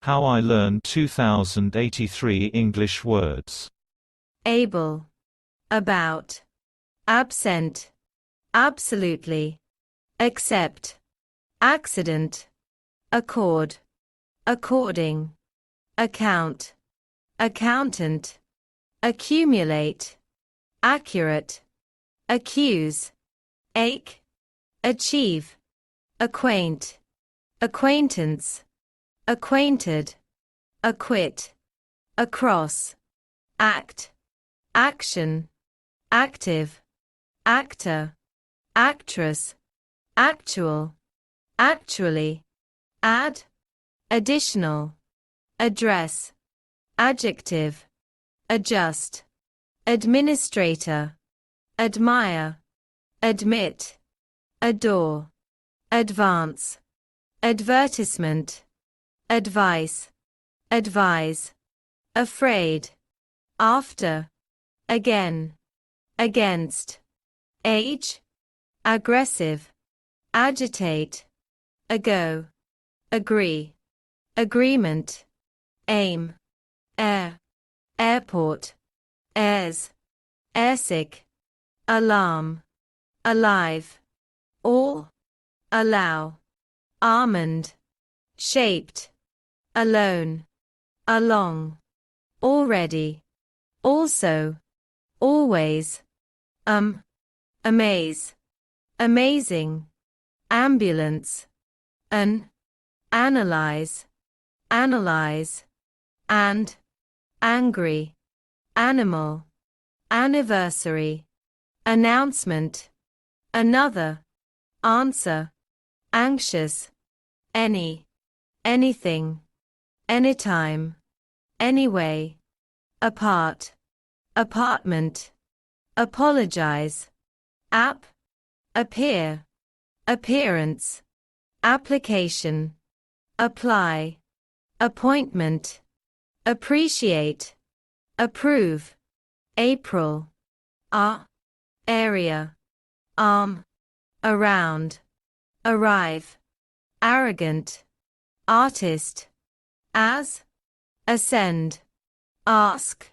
How I Learned 2083 English Words. Able, about, absent, absolutely, accept, accident, accord, according, account, accountant, accumulate, accurate, accuse, ache, achieve, acquaint, acquaintance, acquainted, acquit, across, act, action, active, actor, actress, actual, actually, add, additional, address, adjective, adjust, administrator, admire, admit, adore, advance, advertisement, advice, advise, afraid, after, again, against, age, aggressive, agitate, ago, agree, agreement, aim, air, airport, airs, airsick, alarm, alive, all, allow, almond, shaped, alone, along, already, also, always, amaze, amazing, ambulance, analyze, analyze, and, angry, animal, anniversary, announcement, another, answer, anxious, any, anything, anytime, anyway, apart, apartment, apologize, appear, appearance, application, apply, appointment, appreciate, approve, April, area, arm, around, arrive, arrogant, artist, as, ascend, ask,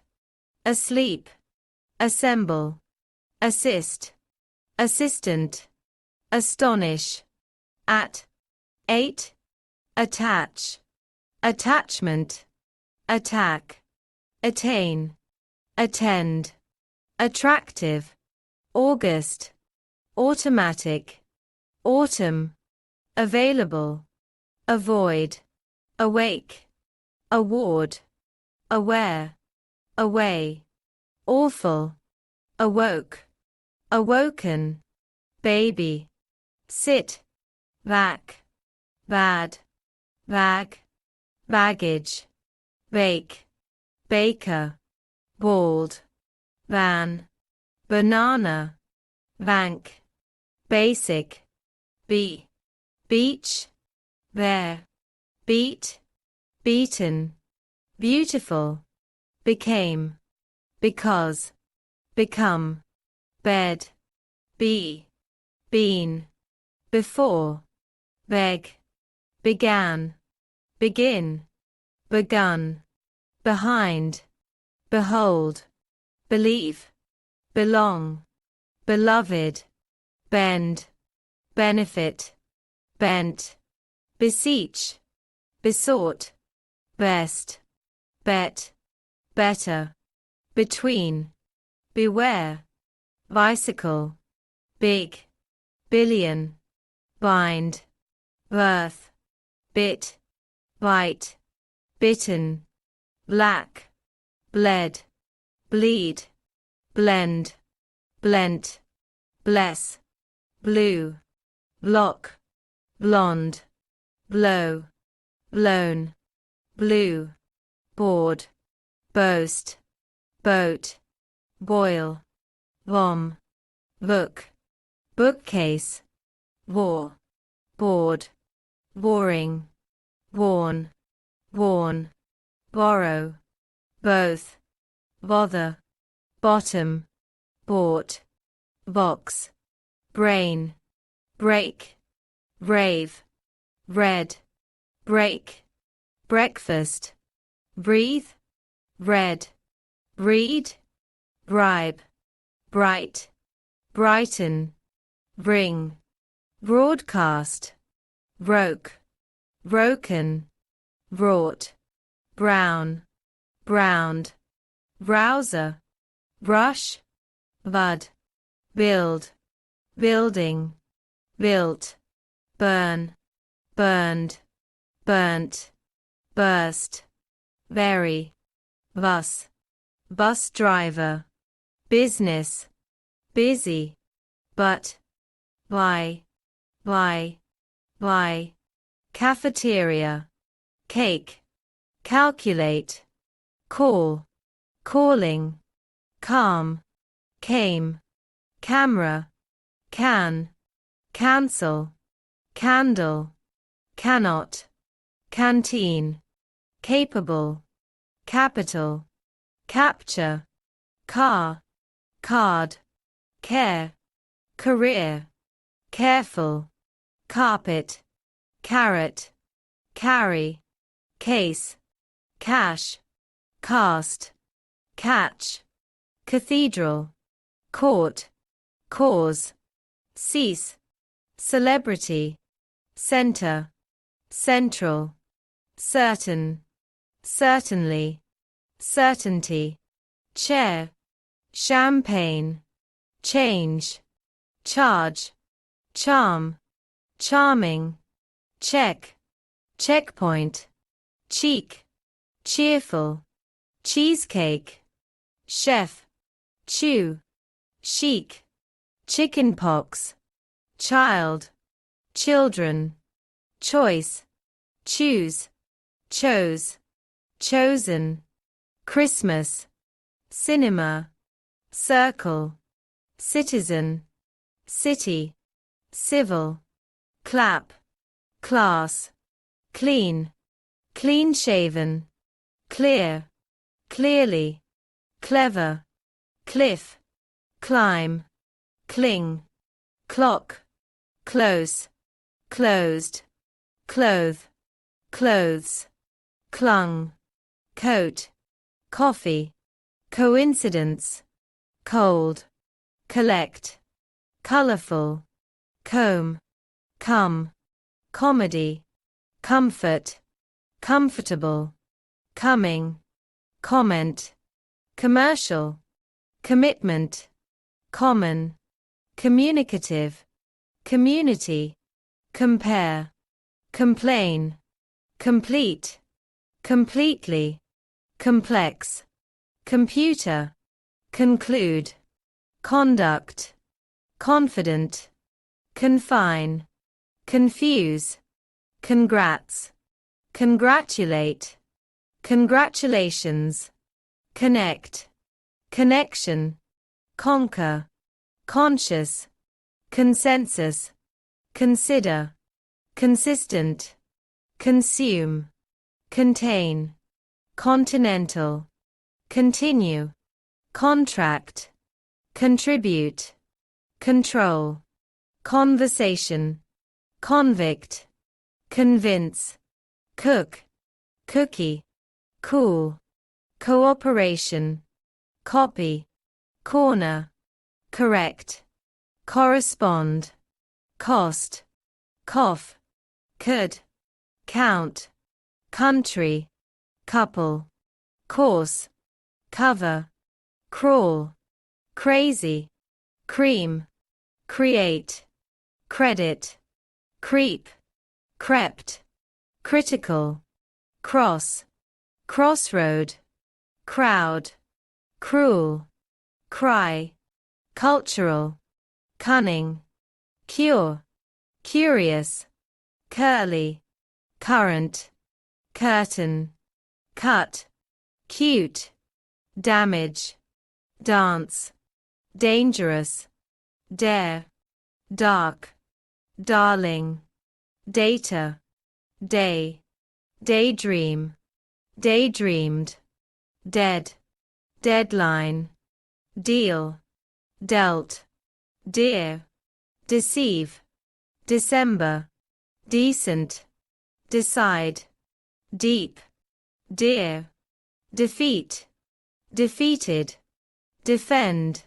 asleep, assemble, assist, assistant, astonish, at, 8, attach, attachment, attack, attain, attend, attractive, August, automatic, autumn, available, avoid, awake, award, aware, away, awful, awoke, awoken, baby, sit, back, bad, bag, baggage, bake, baker, bald, van, banana, bank, basic, beach, bear, beat, beaten, beautiful, became, because, become, bed, been, before, beg, began, begin, begun, behind, behold, believe, belong, beloved, bend, benefit, bent, beseech, besought, best, bet, better, between, beware, bicycle, big, billion, bind, birth, bit, bite, bitten, black, bled, bleed, blend, blent, bless, blue, block, blonde, blow, blown, blue, board, boast, boat, boil, bomb, book, bookcase, war, board, boring, worn, worn, borrow, both, bother, bottom, bought, box, brain, break, brave, red, break, breakfast, breathe, red, read, bribe, bright, brighten, bring, broadcast, broke, broken, brought, brown, browned, browser, brush, bud, build, building, built, burn, burned, burnt, burst, bury, bus, bus driver, business, busy, but, buy, cafeteria, cake, calculate, call, calling, calm, came, camera, can, cancel, candle, cannot, canteen, capable, capital, capture, car, card, care, career, careful, carpet, carrot, carry, case, cash, cast, catch, cathedral, court, cause, cease, celebrity, center, central, certain, certainly, certainty, chair, champagne, change, charge, charm, charming, check, checkpoint, cheek, cheerful, cheesecake, chef, chew, chic, chickenpox, child, children, choice, choose, chose, chosen, Christmas, cinema, circle, citizen, city, civil, clap, class, clean, clean-shaven, clear, clearly, clever, cliff, climb, cling, clock, close, closed, clothe, clothes, clung, coat, coffee, coincidence, cold, collect, colorful, comb, come, comedy, comfort, comfortable, coming, comment, commercial, commitment, common, communicative, community, compare, complain, complete, completely, complex, computer, conclude, conduct, confident, confine, confuse, congrats, congratulate, congratulations, connect, connection, conquer, conscious, consensus, consider, consistent, consume, contain, continental, continue, contract, contribute, control, conversation, convict, convince, cook, cookie, cool, cooperation, copy, corner, correct, correspond, cost, cough, could, count, country, couple, course, cover, crawl, crazy, cream, create, credit, creep, crept, critical, cross, crossroad, crowd, cruel, cry, cultural, cunning, cure, curious, curly, current, curtain, cut, cute, damage, dance, dangerous, dare, dark, darling, data, day, daydream, daydreamed, dead, deadline, deal, dealt, dear, deceive, December, decent, decide, deep, dear, defeat, defeated, defend,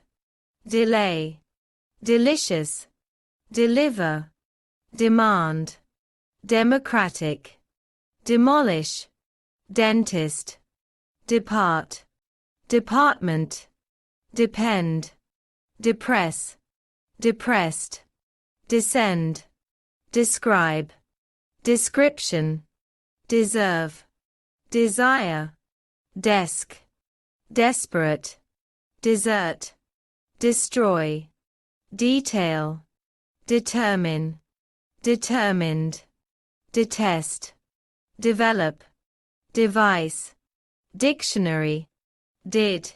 delay, delicious, deliver, demand, democratic, demolish, dentist, depart, department, depend, depress, depressed, descend, describe, description, deserve, desire, desk, desperate, desert, destroy, detail, determine, determined, detest, develop, device, dictionary, did,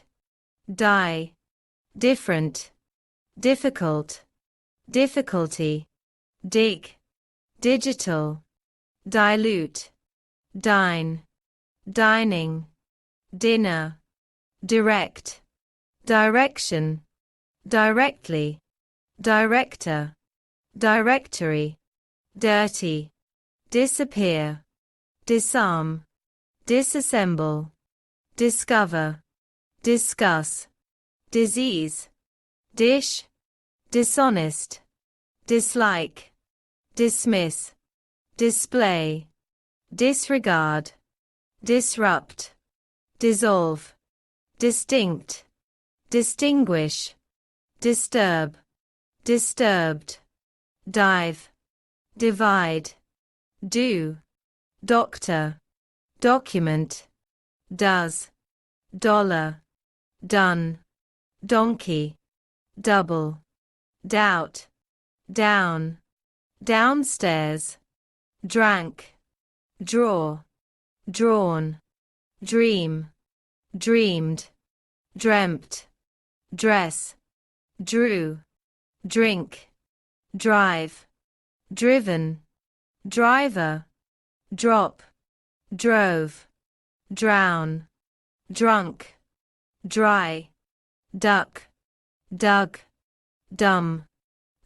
die, different, difficult, difficulty, dig, digital, dilute, dine, dining, dinner, direct, direction, directly, director, directory, dirty, disappear, disarm, disassemble, discover, discuss, disease, dish, dishonest, dislike, dismiss, display, disregard, disrupt, dissolve, distinct, distinguish, disturb, disturbed, dive, divide, do, doctor, document, does, dollar, done, donkey, double, doubt, down, downstairs, drank, draw, drawn, dream, dreamed, dreamt, dress, drew, drink, drive, driven, driver, drop, drove, drown, drunk, dry, duck, dug, dumb,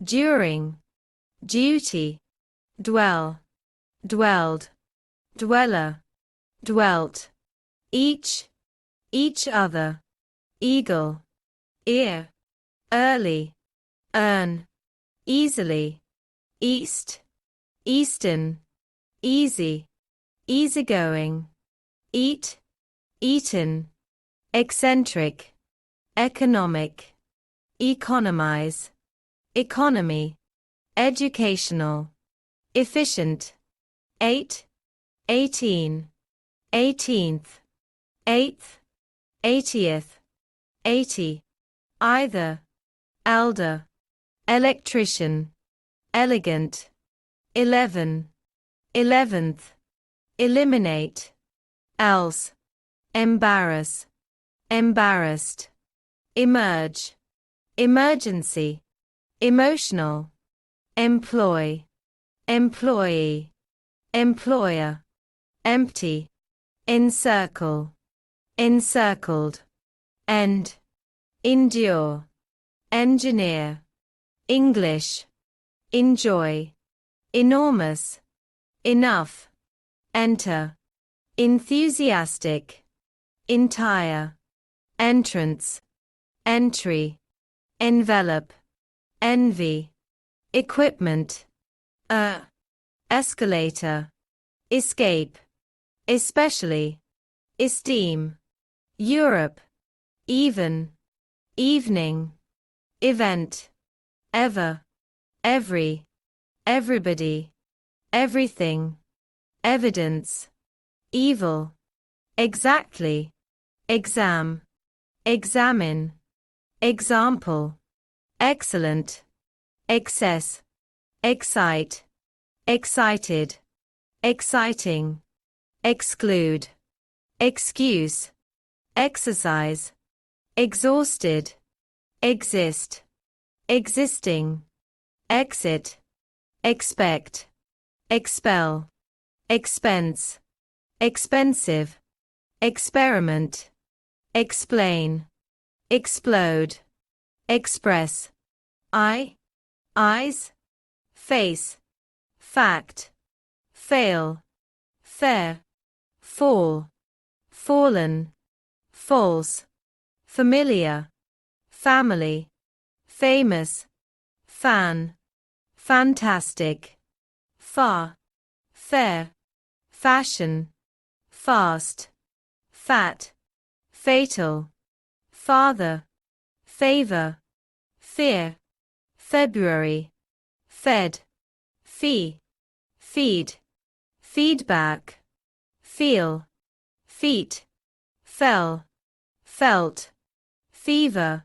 during, duty, dwell, dwelled, dweller, dwelt, each other, eagle, ear, early, earn, easily, east, eastern, easy, easygoing, eat, eaten, eccentric, economic, economize, economy, educational, efficient, 8, 18, 18th, 8th, 80th, 80, either, elder, electrician, elegant, 11, 11th, eliminate, else, embarrass, embarrassed, emerge, emergency, emotional, employ, employee, employer, empty, encircle, encircled, end, endure, engineer, English, enjoy, enormous, enough, enter, enthusiastic, entire, entrance, entry, envelope, envy, equipment, escalator, escape, especially, esteem, Europe, even, evening, event, ever, every, everybody, everything, evidence, evil, exactly, exam, examine, example, excellent, excess, excite, excited, exciting, exclude, excuse, exercise, exhausted, exist, existing, exit, expect, expel, expense, expensive, experiment, explain, explode, express, eyes, face, fact, fail, fair, fall, fallen, false, familiar, family, famous, fan, fantastic, far, fair, fashion, fast, fat, fatal, father, favor, fear, February, fed, fee, feed, feedback, feel, feet, fell, felt, fever,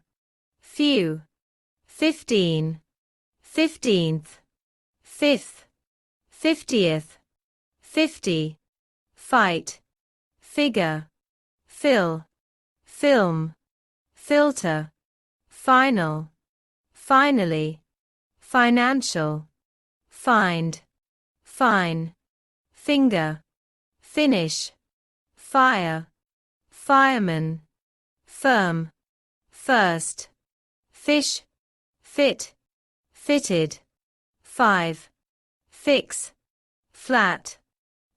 few, 15, 15th, 5th, 50th, 50, fight, figure, fill, film, filter, final, finally, financial, find, fine, finger, finish, fire, fireman, firm, first, fish, fit, fitted, 5, fix, flat,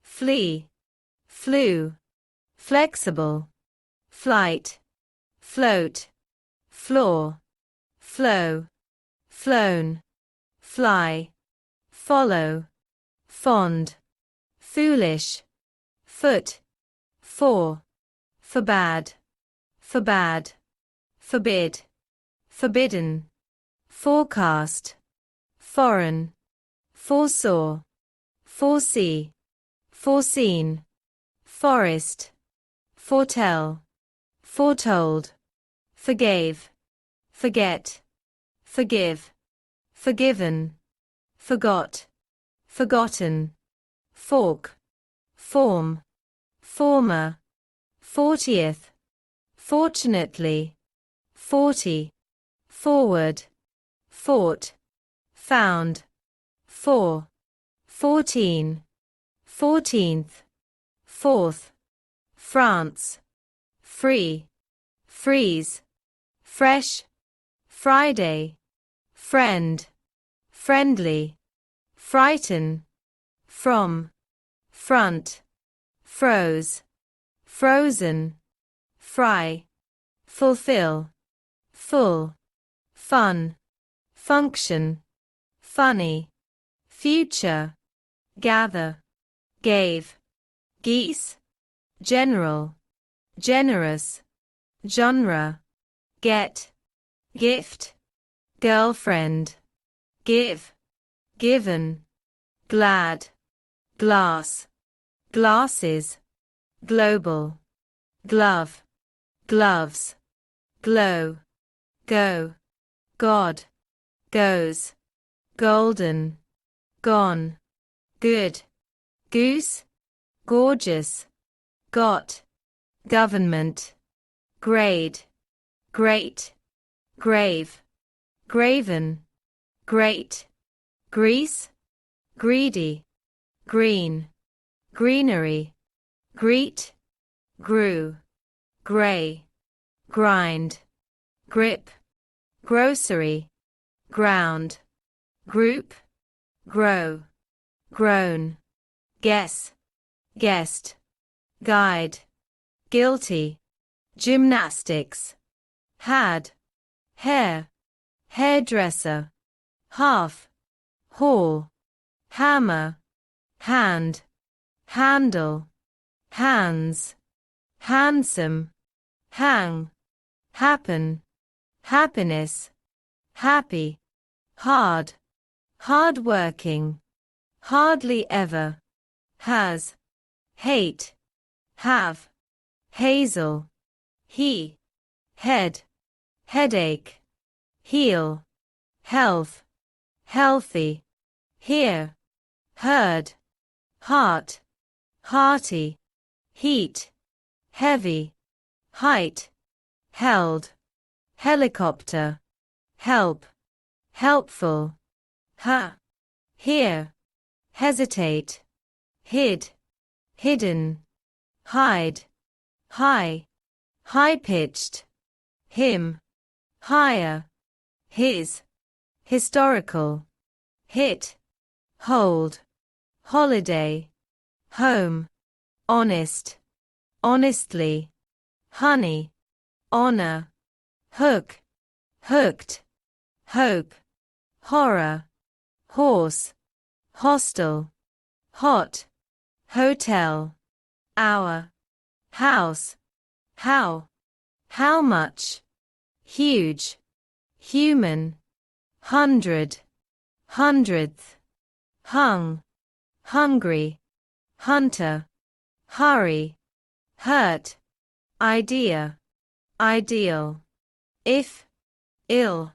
flee, flew, flexible, flight, float, floor, flow, flown, fly, follow, fond, foolish, foot, for, forbade, forbade, forbid, forbidden, forecast, foreign, foresaw, foresee, foreseen, forest, foretell, foretold, forgave, forget, forgive, forgiven, forgot, forgotten, fork, form, former, 40th, fortunately, 40, forward, fought, found, 4, 14, 14th, 4th, France, free, freeze, fresh, Friday, friend, friendly, frighten, from, front, froze, frozen, fry, fulfill, full, fun, function, funny, future, gather, gave, geese, general, generous, genre, get, gift, girlfriend, give, given, glad, glass, glasses, global, glove, gloves, glow, go, God, goes, golden, gone, good, goose, gorgeous, got, government, grade, great, grave, graven, great, grease, greedy, green, greenery, greet, grew, gray, grind, grip, grocery, ground, group, grow, grown, guess, guest, guide, guilty, gymnastics, had, hair, hairdresser, half, hall, hammer, hand, handle, hands, handsome, hang, happen, happiness, happy, hard, hard-working, hardly ever, has, hate, have, hazel, he, head, headache, heal, health, healthy, hear, heard, heart, hearty, heat, heavy, height, held, helicopter, help, helpful, here, hesitate, hid, hidden, hide, high, high-pitched, him, higher, his, historical, hit, hold, holiday, home, honest, honestly, honey, honor, hook, hooked, hope, horror, horse, hostel, hot, hotel, hour, house, how much, huge, human, hundred, hundredth, hung, hungry, hunter, hurry, hurt, idea, ideal, if, ill,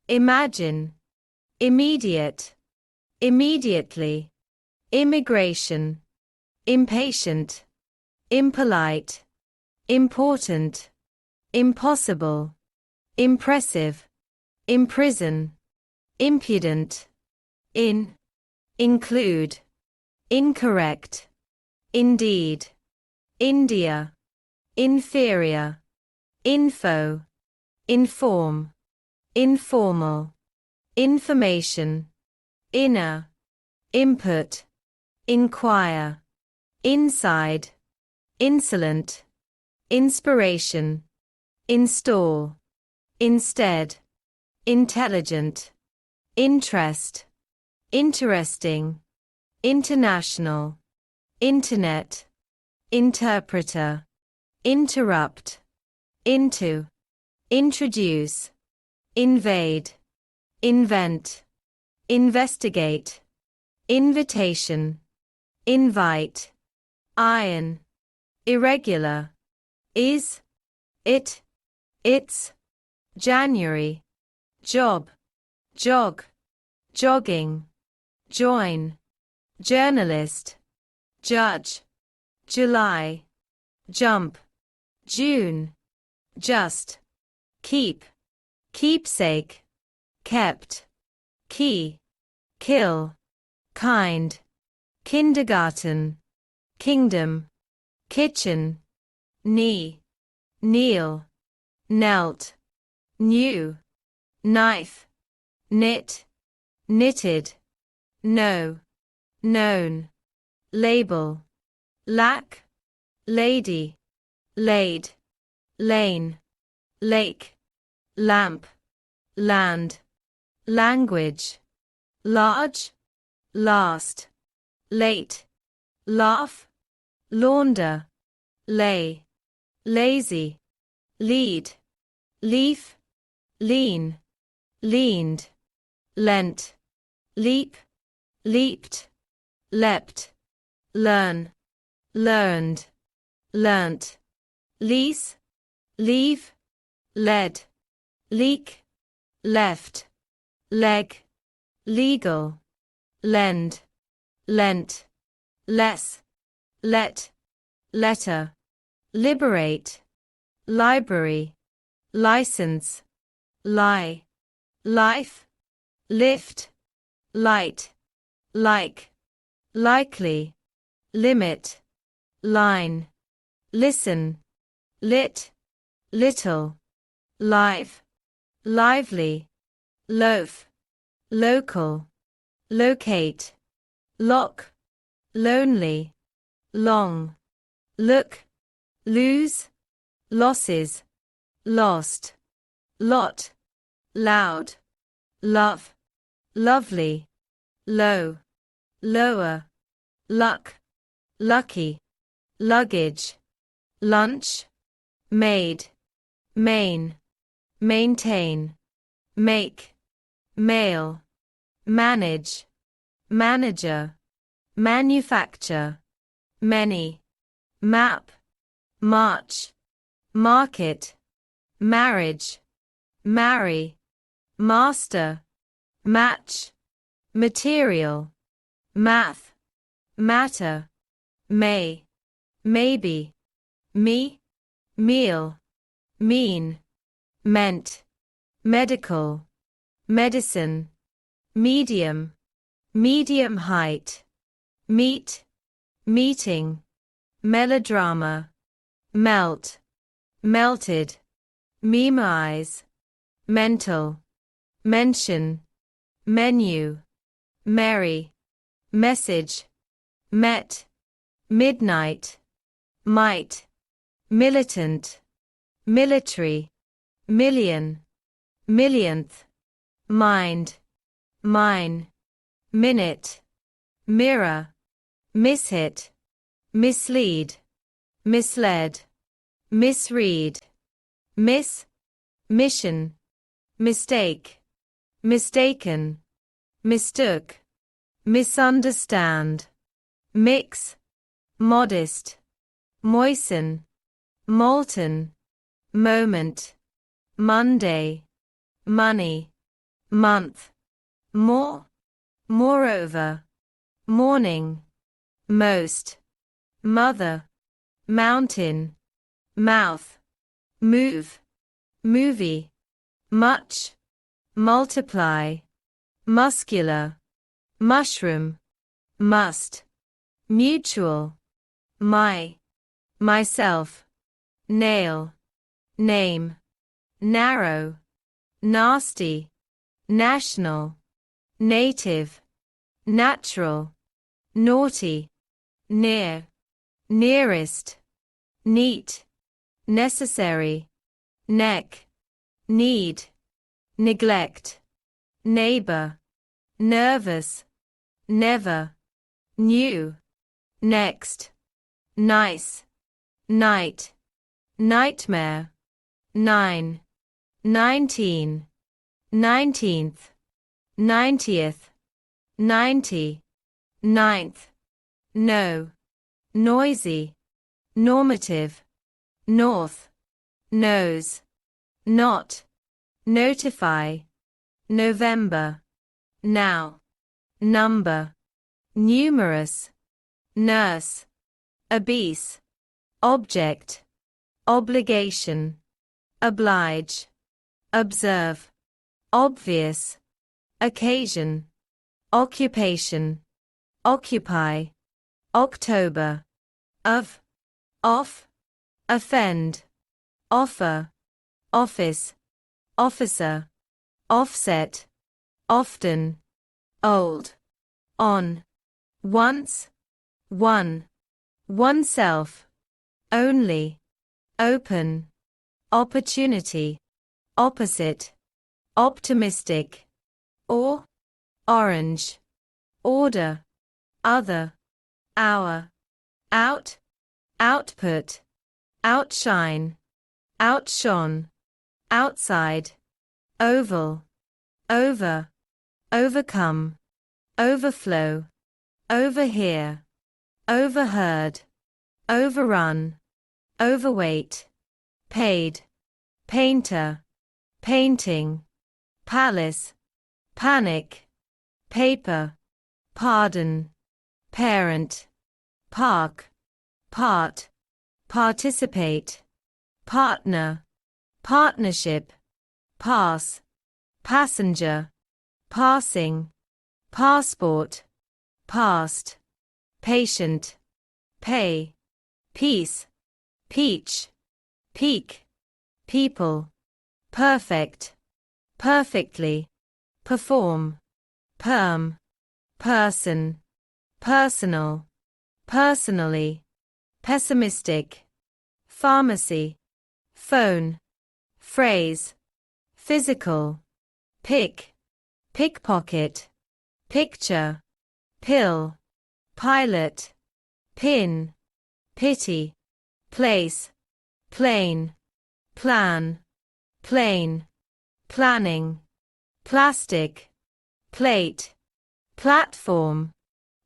imagine, immediate, immediately, immigration, impatient, impolite, important, impossible, impressive, imprison, impudent, include, incorrect, indeed, India, inferior, info, inform, informal, information, inner, input, inquire, inside, insolent, inspiration, install, instead, intelligent, interest, interesting, international, internet, interpreter, interrupt, into, introduce, invade, invent, investigate, invitation, invite, iron, irregular, is, it, its, January, job, jog, jogging, join, journalist, judge, July, jump, June, just, keep, keepsake, kept, key, kill, kind, kindergarten, kingdom, kitchen, knee, kneel, knelt, new, knife, knit, knitted, know, known, label, lack, lady, laid, lane, lake, lamp, land, language, large, last, late, laugh, launder, lay, lazy, lead, leaf, lean, leaned, lent, leap, leaped, leapt, learn, learned, learnt, lease, leave, led, leak, left, leg, legal, lend, lent, less, let, letter, liberate, library, license, lie, life, lift, light, like, likely, limit, line, listen, lit, little, live, lively, loaf, local, locate, lock, lonely, long, look, lose, losses, lost, lot, loud, love, lovely, low, lower, luck, lucky, luggage, lunch, made, main, maintain, make, mail, manage, manager, manufacture, many, map, march, market, marriage, marry, master, match, material, math, matter, may, maybe, me, meal, mean, meant, medical, medicine, medium, medium height, meet, meeting, melodrama, melt, melted, memorize, mental, mention, menu, merry, message, met, midnight, might, militant, military, million, millionth, mind, mine, minute, mirror, mishit, mislead, misled, misread, mission, mistake, mistaken, mistook, misunderstand, mix, modest, moisten, molten, moment, Monday, money, month, more, moreover, morning, most, mother, mountain, mouth, move, movie, much, multiply, muscular, mushroom, must, mutual, myself, nail, name, narrow, nasty, national, native, natural, naughty, near, nearest, neat, necessary, neck, need, neglect, neighbor, nervous, never, new, next, nice, night, nightmare, 9, 19, 19th, 90th, 90, ninth, no, noisy, normative, north, nose, not, notify, November, now, number, numerous, nurse, obese, object, obligation, oblige, observe, obvious, occasion, occupation, occupy, October, of, off, offend, offer, office, officer, offset, often, old, on, once, one, oneself, only, open, opportunity, opposite, optimistic, or, orange, order, other, hour, out, output, outshine, outshone, outside, oval, over, overcome, overflow, overhear, overheard, overrun, overweight, paid, painter, painting, palace, panic, paper, pardon, parent, park, part, participate, partner, partnership, pass, passenger, passing, passport, past, patient, pay, peace, peach, peak, people, perfect, perfectly, perform, perm, person, personal, personally, pessimistic, pharmacy, phone, phrase, physical, pick, pickpocket, picture, pill, pilot, pin, pity, place, plane, plan, plane, planning, plastic, plate, platform,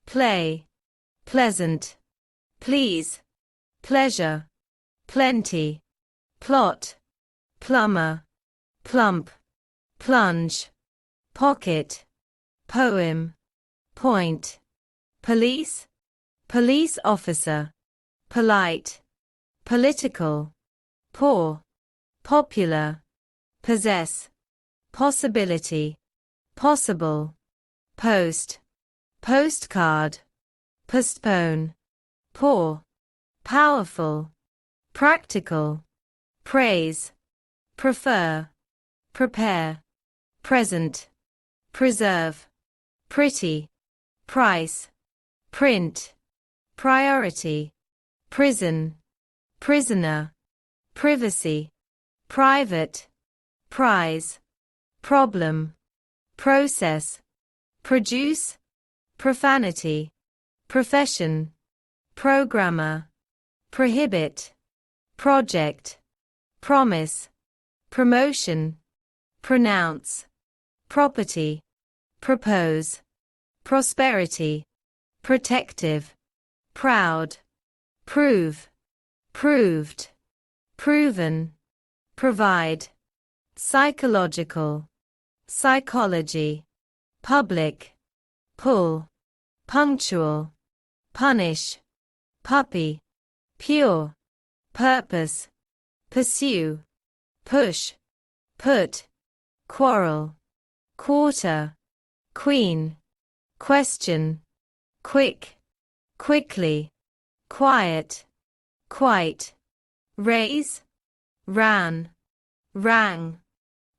play, pleasant, please, pleasure, plenty, plot, plumber, plump, plunge, pocket, poem, point, police, police officer, polite, political, poor, popular, possess, possibility, possible, post, postcard, postpone, poor, powerful, practical, praise, prefer, prepare, present, preserve, pretty, price, print, priority, prison, prisoner, privacy, private, prize, problem, process, produce, profanity, profession, programmer, prohibit, project, promise, promotion, pronounce, property, propose, prosperity, protective, proud, prove, proved, proven, provide, psychological, psychology, public, pull, punctual, punish, puppy, pure, purpose, pursue, push, put, quarrel, quarter, queen, question, quick, quickly, quiet, quite, raise, ran, rang,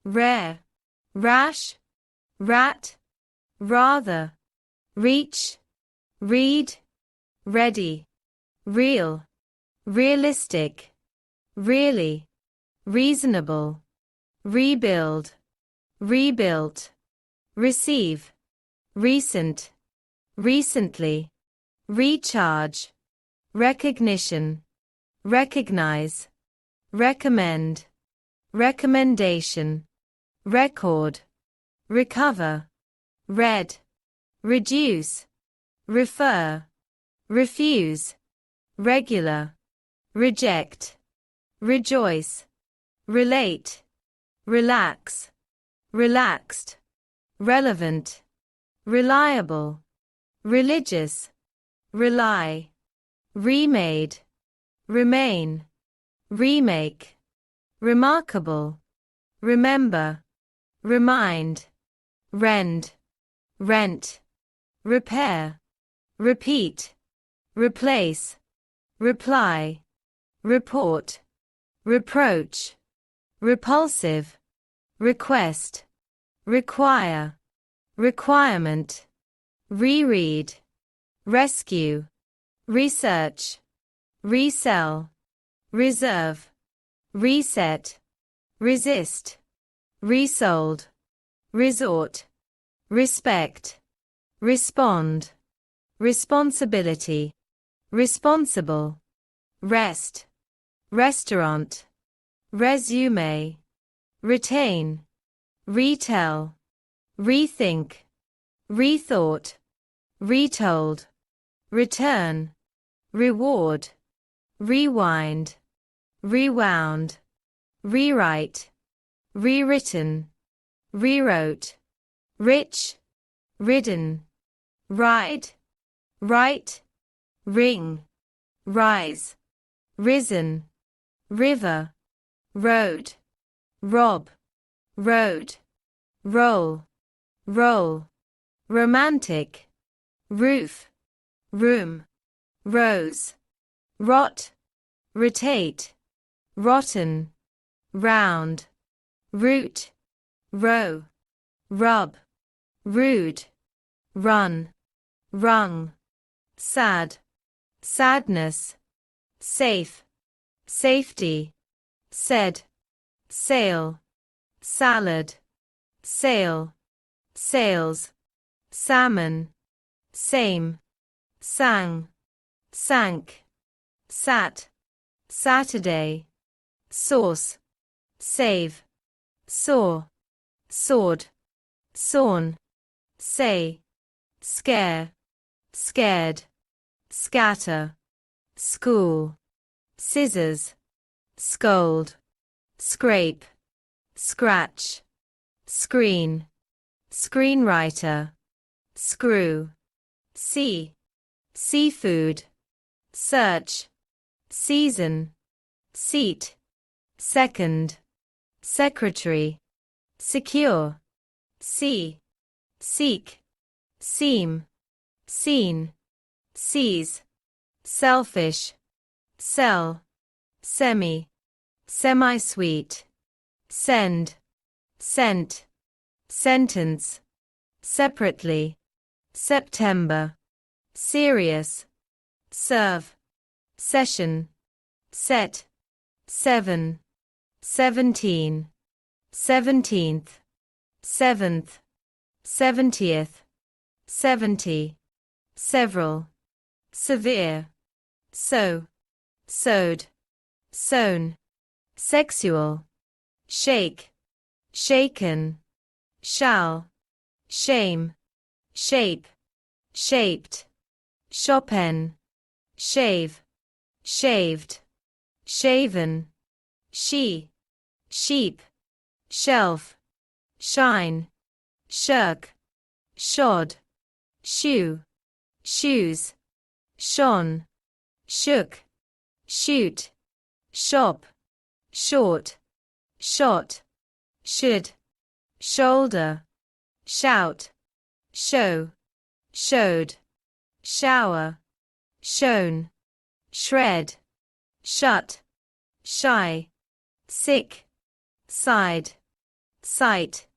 rare, rash, rat, rather, reach, read, ready, real, realistic, really, reasonable, rebuild, rebuilt, receive, recent, recently, recharge, recognition, recognize, recommend, recommendation, record, recover, read, reduce, refer, refuse, regular, reject, rejoice, relate, relax, relaxed, relevant, reliable, religious, rely, remade, remain, remake, remarkable, remember, remind, rend, rent, repair, repeat, replace, reply, report, reproach, repulsive, request, require, requirement, reread, rescue, research, resell, reserve, reset, resist, resold, resort, respect, respond, responsibility, responsible, rest, restaurant, resume, retain, retell, rethink, rethought, retold, return, reward, rewind, rewound, rewrite, rewritten, rewrote, rich, ridden, ride, right, ring, rise, risen, river, road, rob, road, roll, roll, romantic, roof, room, rose, rot, rotate, rotten, round, root, row, rub, rude, run, rung, sad, sadness, safe, safety, said, sail, salad, sail, sails, salmon, same, sang, sank, sat, Saturday, source, save, saw, sword, sawn, say, scare, scared, scatter, school, scissors, scold, scrape, scratch, screen, screenwriter, screw, sea, seafood, search, season, seat, second, secretary, secure, see, seek, seem, seen, seize, selfish, sell, semi, semi-sweet, send, sent, sentence, separately, September, serious, serve, session, set, 7, 17, 17th, 7th, 70th, 70, several, severe, so, sewed, sewn, sexual, shake, shaken, shall, shame, shape, shaped, Chopin, shave, shaved, shaven, she, sheep, shelf, shine, shirk, shod, shoe, shoes, shone, shook, shoot, shop, short, shot, should, shoulder, shout, show, showed, shower, shown, shred, shut, shy, sick, side, sight,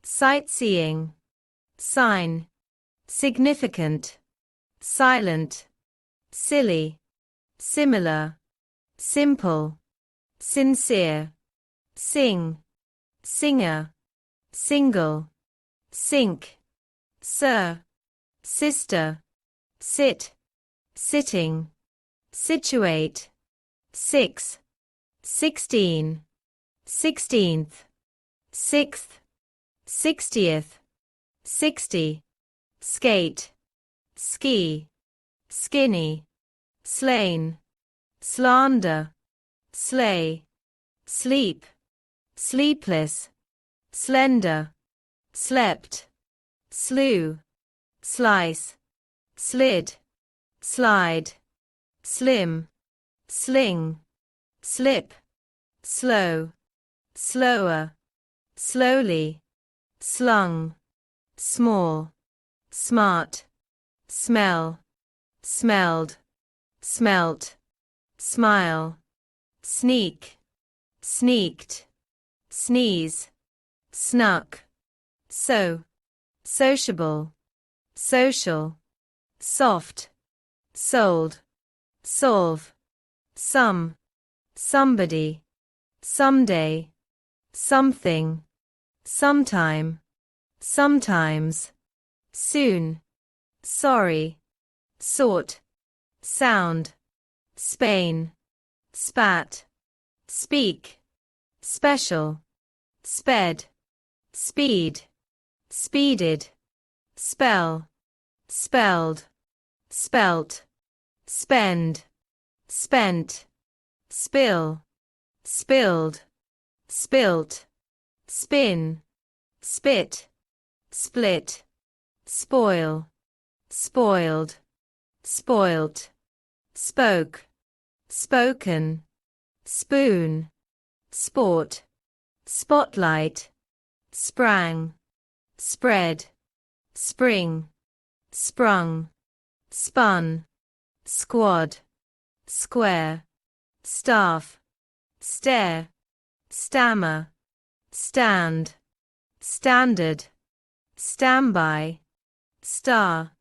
sightseeing, sign, significant, silent, silly, similar, simple, sincere, sing, singer, single, sink, sir, sister, sit, sitting, situate, 6, 16, 16th, 6th, 60th, 60, skate, ski, skinny, slain, slander, slay, sleep, sleepless, slender, slept, slew, slice, slid, slide, slim, sling, slip, slow, slower, slowly, slung, small, smart, smell, smelled, smelt, smile, sneak, sneaked, sneeze, snuck, so, sociable, social, soft, sold, solve, some, somebody, someday, something, sometime, sometimes, soon, sorry, sort, sound, Spain, spat, speak, special, sped, speed, speeded, spell, spelled, spelt, spend, spent, spill, spilled, spilt, spin, spit, split, spoil, spoiled, spoilt, spoke, spoken, spoon, sport, spotlight, sprang, spread, spring, sprung, spun, squad, square, staff, stare, stammer, stand, standard, standby, star,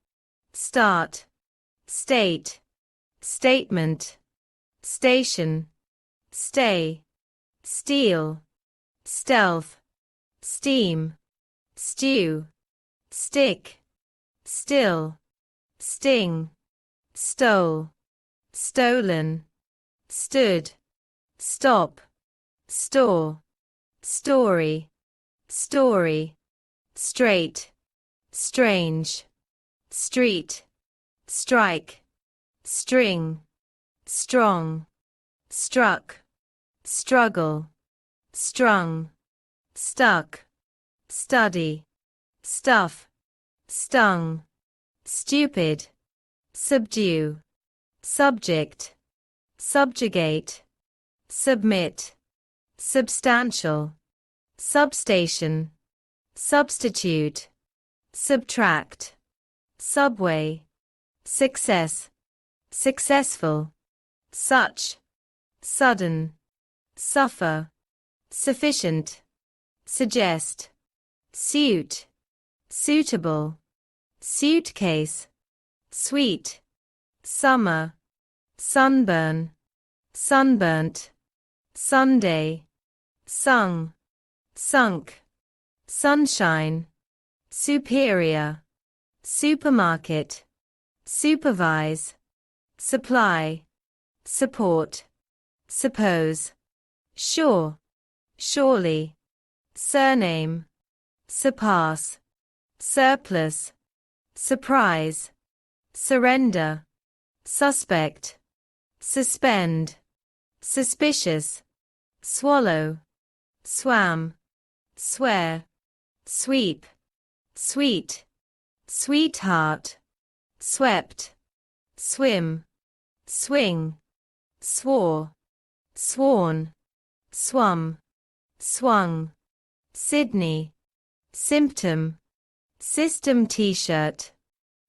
start, state, statement, station, stay, steal, stealth, steam, stew, stick, still, sting, stole, stolen, stood, stop, store, story, story, straight, strange, street, strike, string, strong, struck, struggle, strung, stuck, study, stuff, stung, stupid, subdue, subject, subjugate, submit, substantial, substation, substitute, subtract, subway, success, successful, such, sudden, suffer, sufficient, suggest, suit, suitable, suitcase, sweet, summer, sunburn, sunburnt, Sunday, sung, sunk, sunshine, superior, supermarket, supervise, supply, support, suppose, sure, surely, surname, surpass, surplus, surprise, surrender, suspect, suspend, suspicious, swallow, swam, swear, sweep, sweet, sweetheart, swept, swim, swing, swore, sworn, swum, swung, Sydney, symptom, system t-shirt,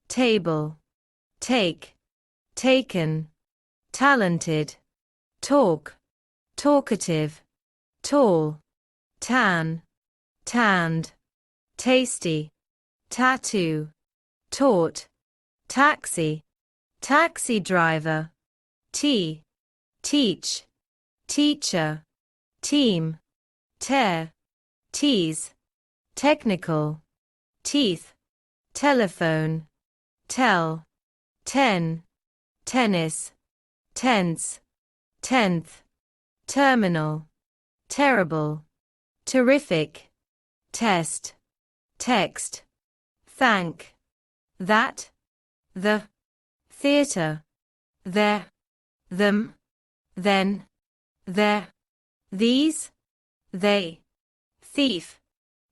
table, take, taken, talented, talk, talkative, tall, tan, tanned, tasty, tattoo, taught, taxi, taxi driver, tea, teach, teacher, team, tear, tease, technical, teeth, telephone, tell, ten, tennis, tense, tenth, terminal, terrible, terrific, test, text, thank, that, the, theatre, there, them, then, there, these, they, thief,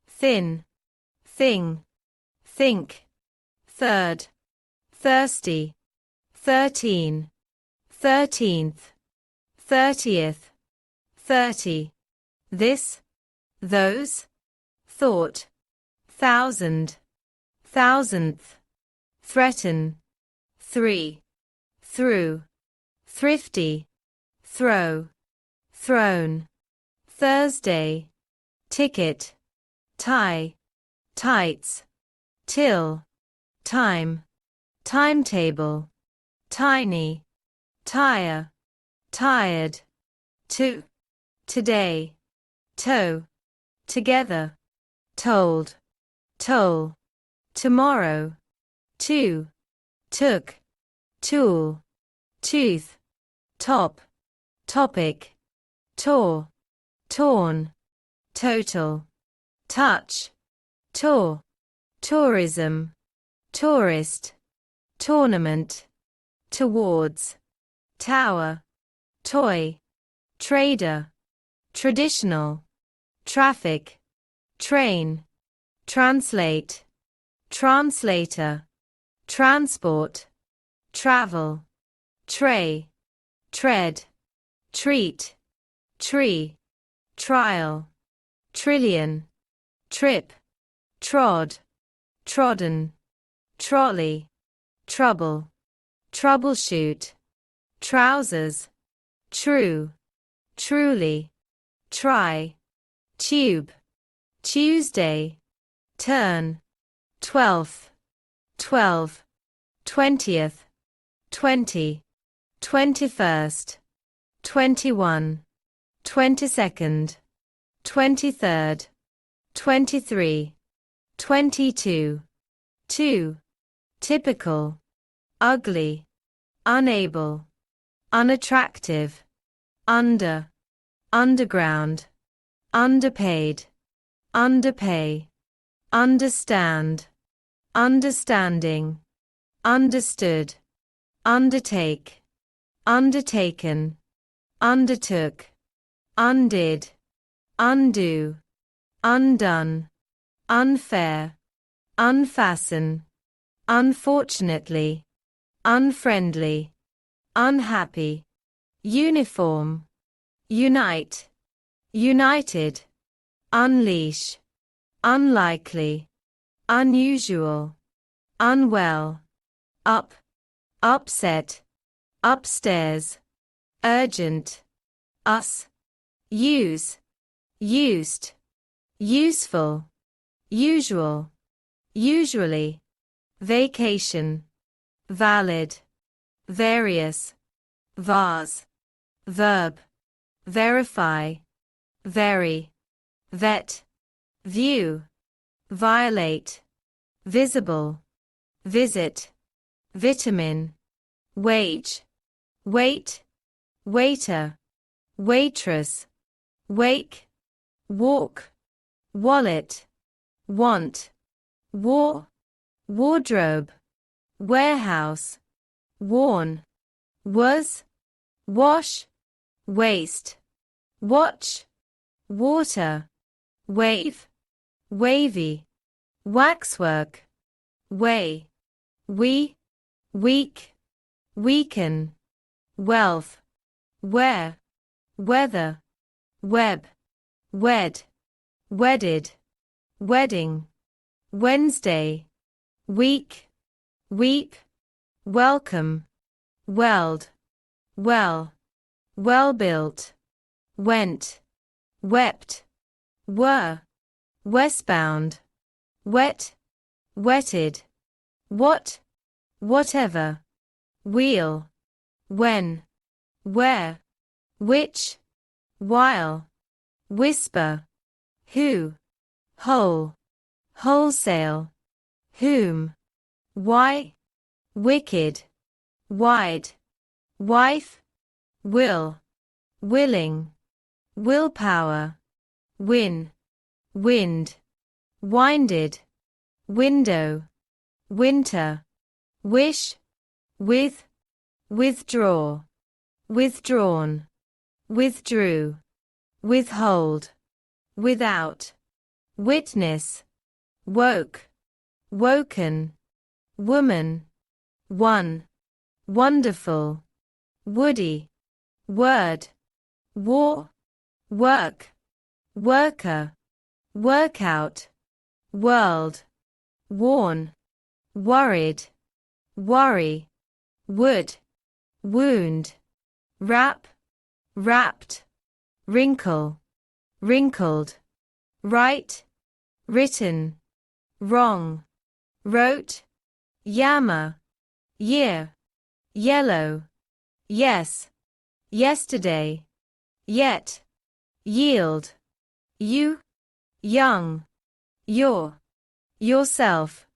thin, thing, think, third, thirsty, 13, 13th, 30th, 30, this, those, thought, thousand, thousandth, threaten, three, through, thrifty, throw, thrown, Thursday, ticket, tie, tights, till, time, timetable, tiny, tire, tired, to, today, toe, together, told, toll, tomorrow, two, took, tool, tooth, top, topic, tore, torn, total, touch, tour, tourism, tourist, tournament, towards, tower, toy, trader, traditional, traffic, train, translate, translator, transport, travel, tray, tread, treat, tree, trial, trillion, trip, trod, trodden, trolley, trouble, troubleshoot, trousers, true, truly, try, tube, Tuesday, turn, 12th, 12, 20th, 20, 21st, 21, 22nd, 23rd, 23, 22, 2, typical, ugly, unable, unattractive, under, underground, underpaid, underpay, understand, understanding, understood, undertake, undertaken, undertook, undid, undo, undone, unfair, unfasten, unfortunately, unfriendly, unhappy, uniform, unite, united, unleash, unlikely, unusual, unwell, up, upset, upstairs, urgent, us, use, used, useful, usual, usually, vacation, valid, various, vase, verb, verify, vary, vet, view, violate, visible, visit, vitamin, wage, wait, waiter, waitress, wake, walk, wallet, want, war, wardrobe, warehouse, worn, was, wash, waste, watch, water, wave, wavy, waxwork, way, we, weak, weaken, wealth, where, weather, web, wed, wedded, wedding, Wednesday, week, weep, welcome, weld, well, well-built, went, wept, were, westbound, wet, wetted, what, whatever, wheel, when, where, which, while, whisper, who, whole, wholesale, whom, why, wicked, wide, wife, will, willing, willpower, win, wind, winded, window, winter, wish, with, withdraw, withdrawn, withdrew, withhold, without, witness, woke, woken, woman, one, wonderful, woody, word, war, work, worker, workout, world, worn, worried, worry, wood, wound, wrap, wrapped, wrinkle, wrinkled, right, written, wrong, wrote, yammer, year, yellow, yes, yesterday, yet, yield, you, young, your, yourself,